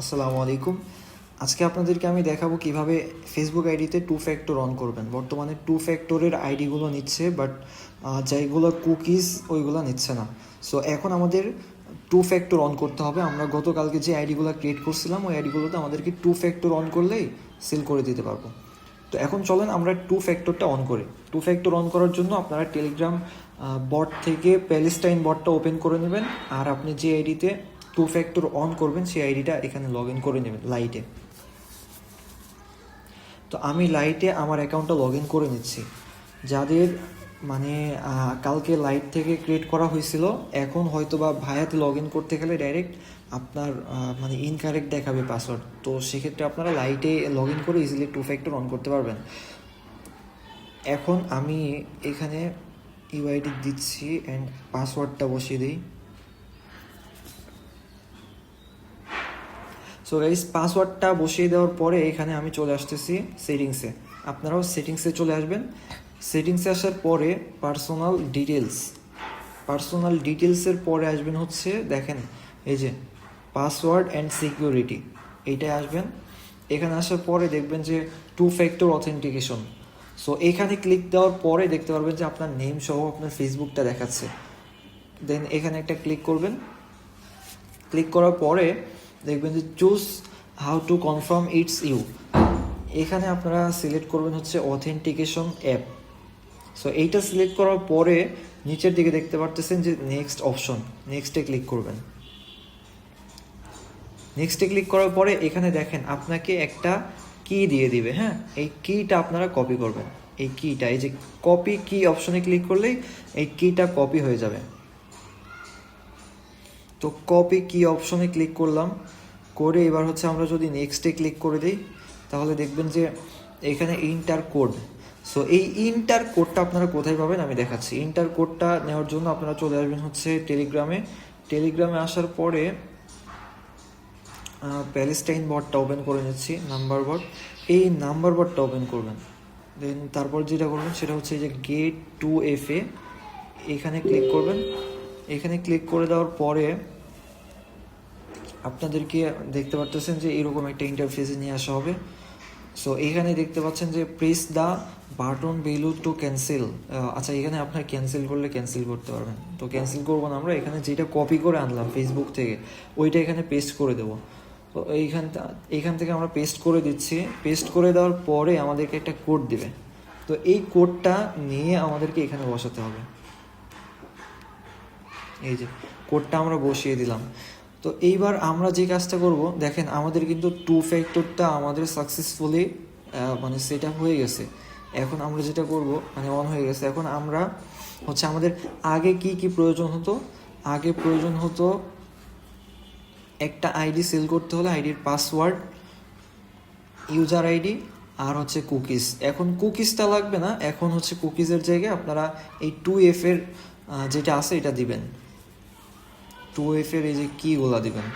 আসসালামু আলাইকুম। আজকে আপনাদেরকে আমি দেখাবো কিভাবে ফেসবুক আইডিতে টু ফ্যাক্টর অন করবেন। বর্তমানে টু ফ্যাক্টরের আইডিগুলো নিচ্ছে, বাট যেগুলো কুকিজ ওইগুলো নিচ্ছে না। সো এখন আমাদের টু ফ্যাক্টর অন করতে হবে। আমরা গতকালকে যে আইডিগুলো ক্রিয়েট করছিলাম ওই আইডিগুলোতে আমাদেরকে টু ফ্যাক্টর অন করলেই সেল করে দিতে পারবো। তো এখন চলেন আমরা টু ফ্যাক্টরটা অন করি। টু ফ্যাক্টর অন করার জন্য আপনারা টেলিগ্রাম বট থেকে প্যালেস্টাইন বটটা ওপেন করে নেবেন, আর আপনি যে আইডিতে টু ফ্যাক্টর অন করবেন সেই আইডিটা এখানে লগ ইন করে নেবেন লাইটে। তো আমি লাইটে আমার অ্যাকাউন্টটা লগ ইন করে নিচ্ছি। যাদের মানে কালকে লাইট থেকে ক্রিয়েট করা হয়েছিল, এখন হয়তো বা ভায়াতে লগ ইন করতে গেলে ডাইরেক্ট আপনার মানে ইনকারেক্ট দেখাবে পাসওয়ার্ড। তো সেক্ষেত্রে আপনারা লাইটে লগ ইন করে ইজিলি টু ফ্যাক্টর অন করতে পারবেন। এখন আমি এখানে ইউআইডি দিচ্ছি অ্যান্ড পাসওয়ার্ডটা বসিয়ে দিই। সো গাইস, পাসওয়ার্ডটা বসিয়ে দেওয়ার পরে এখানে আমি চলে আসতেছি সেটিংসে। আপনারাও সেটিংসে চলে আসবেন। সেটিংসে আসার পরে পার্সোনাল ডিটেলসের পরে আসবেন হচ্ছে, দেখেন এই যে পাসওয়ার্ড অ্যান্ড সিকিউরিটি, এইটাই আসবেন। এখানে আসার পরে দেখবেন যে টু ফ্যাক্টর অথেন্টিকেশন। সো এখানে ক্লিক দেওয়ার পরে দেখতে পারবেন যে আপনার নেম সহ আপনার ফেসবুকটা দেখাচ্ছে। দেন এখানে একটা ক্লিক করবেন। ক্লিক করার পরে দেখবেন যে choose how to confirm it's you. এখানে আপনারা সিলেক্ট করবেন হচ্ছে অথেন্টিকেশন অ্যাপ। সো এইটা সিলেক্ট করার পরে নিচের দিকে দেখতে পারতেছেন যে নেক্সট অপশন, নেক্সটে ক্লিক করবেন। নেক্সটে ক্লিক করার পরে এখানে দেখেন আপনাকে একটা কি দিয়ে দিবে। হ্যাঁ, এই কিটা আপনারা কপি করবেন। এই কিটা, এই যে কপি কি অপশনে ক্লিক করলেই এই কিটা কপি হয়ে যাবে। তো কপি কি অপশনে ক্লিক করলাম, করে এবার হচ্ছে আমরা যদি নেক্সটে ক্লিক করে দিই তাহলে দেখবেন যে এখানে ইন্টার কোড। সো এই ইন্টার কোডটা আপনারা কোথায় পাবেন আমি দেখাচ্ছি। ইন্টার কোডটা নেওয়ার জন্য আপনারা চলে আসবেন হচ্ছে টেলিগ্রামে আসার পরে প্যালেস্টাইন বটটা ওপেন করে নিচ্ছি, নাম্বার বট। এই নাম্বার বটটা ওপেন করবেন। দেন তারপর যেটা করবেন সেটা হচ্ছে এই যে গেট টু এফ এ, এখানে ক্লিক করবেন। এখানে ক্লিক করে দেওয়ার পরে আপনাদেরকে দেখতে পারতেছেন যে এরকম একটা ইন্টারফেসে নিয়ে আসা হবে। সো এখানে দেখতে পাচ্ছেন যে press the button below to cancel. আচ্ছা, এখানে আপনার ক্যান্সেল করলে ক্যান্সেল করতে পারবেন। তো ক্যান্সেল করবো না আমরা, এখানে যেটা কপি করে আনলাম ফেসবুক থেকে ওইটা এখানে পেস্ট করে দেবো। তো এইখান থেকে আমরা পেস্ট করে দিচ্ছি। পেস্ট করে দেওয়ার পরে আমাদেরকে একটা কোড দিবে। তো এই কোডটা নিয়ে আমাদেরকে এখানে বসাতে হবে। এই যে কোডটা আমরা বসিয়ে দিলাম। তো এইবার আমরা যে কাজটা করব, দেখেন আমাদের কিন্তু টু ফ্যাক্টরটা আমাদের সাকসেসফুলি মানে সেট আপ হয়ে গেছে। এখন আমরা যেটা করব, মানে অন হয়ে গেছে। এখন আমরা হচ্ছে আমাদের আগে কি কি প্রয়োজন হতো, আগে প্রয়োজন হতো একটা আইডি সেল করতে হলে আইডির পাসওয়ার্ড, ইউজার আইডি আর হচ্ছে কুকিজ। এখন কুকিজটা লাগবে না, এখন হচ্ছে কুকিজের জায়গায় আপনারা এই টু এফ এর যেটা আছে এটা দিবেন। টু এফ এর এই যে কিগুলা দিবেন।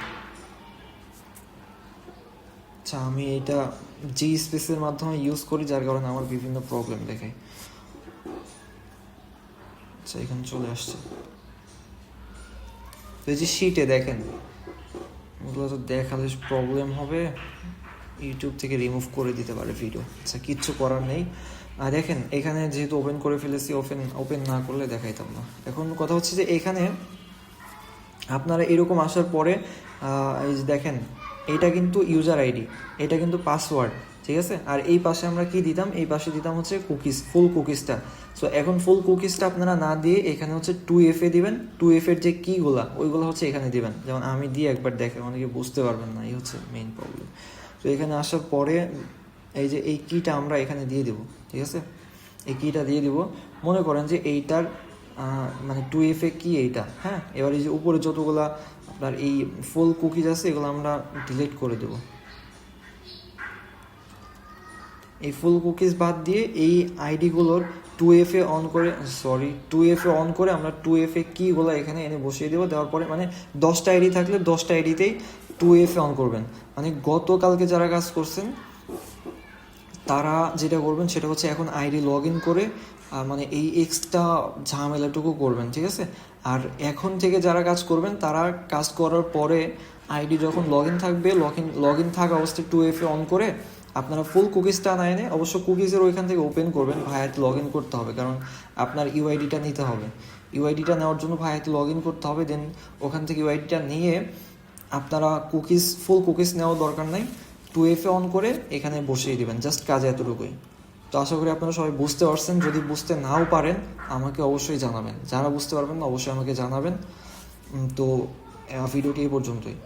আচ্ছা, আমি এটা জি স্পেসের মাধ্যমে ইউজ করি, যার কারণে আমার বিভিন্ন প্রবলেম দেখায়। আচ্ছা, এখানে চলে আসছে। তো এই যে শিটে দেখেন, ওগুলো তো দেখালে প্রবলেম হবে, ইউটিউব থেকে রিমুভ করে দিতে পারে ভিডিও। আচ্ছা, কিচ্ছু করার নেই। দেখেন এখানে যেহেতু ওপেন করে ফেলেছি, ওপেন না করলে দেখাইতাম না। এখন কথা হচ্ছে যে এখানে আপনারা এরকম আসার পরে এই যে দেখেন এটা কিন্তু ইউজার আইডি, এটা কিন্তু পাসওয়ার্ড, ঠিক আছে। আর এই পাশে আমরা কি দিতাম, এই পাশে দিতাম হচ্ছে কুকিজ, ফুল কুকিজটা। সো এখন ফুল কুকিজটা আপনারা না দিয়ে এখানে হচ্ছে টু এফ এ দিবেন। টু এফ এর যে কিগুলা ওইগুলো হচ্ছে এখানে দিবেন। যেমন আমি দিয়ে একবার দেখে, অনেকে বুঝতে পারবেন না, এই হচ্ছে মেইন প্রবলেম। তো এখানে আসার পরে এই যে এই কিটা আমরা এখানে দিয়ে দেবো, ঠিক আছে। এই কিটা দিয়ে দিব। মনে করেন যে এইটার মানে টু এফ এ কি এইটা। হ্যাঁ, এবার এই যে উপরে যতগুলা আপনার এই ফুল কুকিজ আছে এগুলো আমরা ডিলিট করে দেব। এই ফুল কুকিজ বাদ দিয়ে এই আইডিগুলোর টু এফ এ অন করে আমরা টু এফ এ কিগুলো এখানে এনে বসিয়ে দেবো। দেওয়ার পরে মানে 10টা আইডি থাকলে 10টা আইডিতেই টু এফ এ অন করবেন। মানে গতকালকে যারা কাজ করছেন তারা যেটা করবেন সেটা হচ্ছে এখন আইডি লগ ইন করে মানে এই এক্সট্রা ঝামেলাটুকু করবেন, ঠিক আছে। আর এখন থেকে যারা কাজ করবেন তারা কাজ করার পরে আইডি যখন লগ ইন থাকবে, লগ ইন থাকা অবস্থায় 2FA অন করে আপনারা ফুল কুকিজটা না এনে অবশ্য কুকিজের ওইখান থেকে ওপেন করবেন, ভাইয়াতে লগ ইন করতে হবে, কারণ আপনার ইউআইডিটা নিতে হবে। ইউআইডিটা নেওয়ার জন্য ভাইয়াতে লগ ইন করতে হবে, দেন ওখান থেকে ইউআইডিটা নিয়ে আপনারা ফুল কুকিজ নেওয়ার দরকার নাই, 2FA অন করে এখানে বসিয়ে দেবেন, জাস্ট কাজে এতটুকুই। তো আশা করি আপনারা সবাই বুঝতে পারছেন। যদি বুঝতে নাও পারেন আমাকে অবশ্যই জানাবেন, যারা বুঝতে পারবেন না অবশ্যই আমাকে জানাবেন। তো ভিডিওটি এই পর্যন্তই।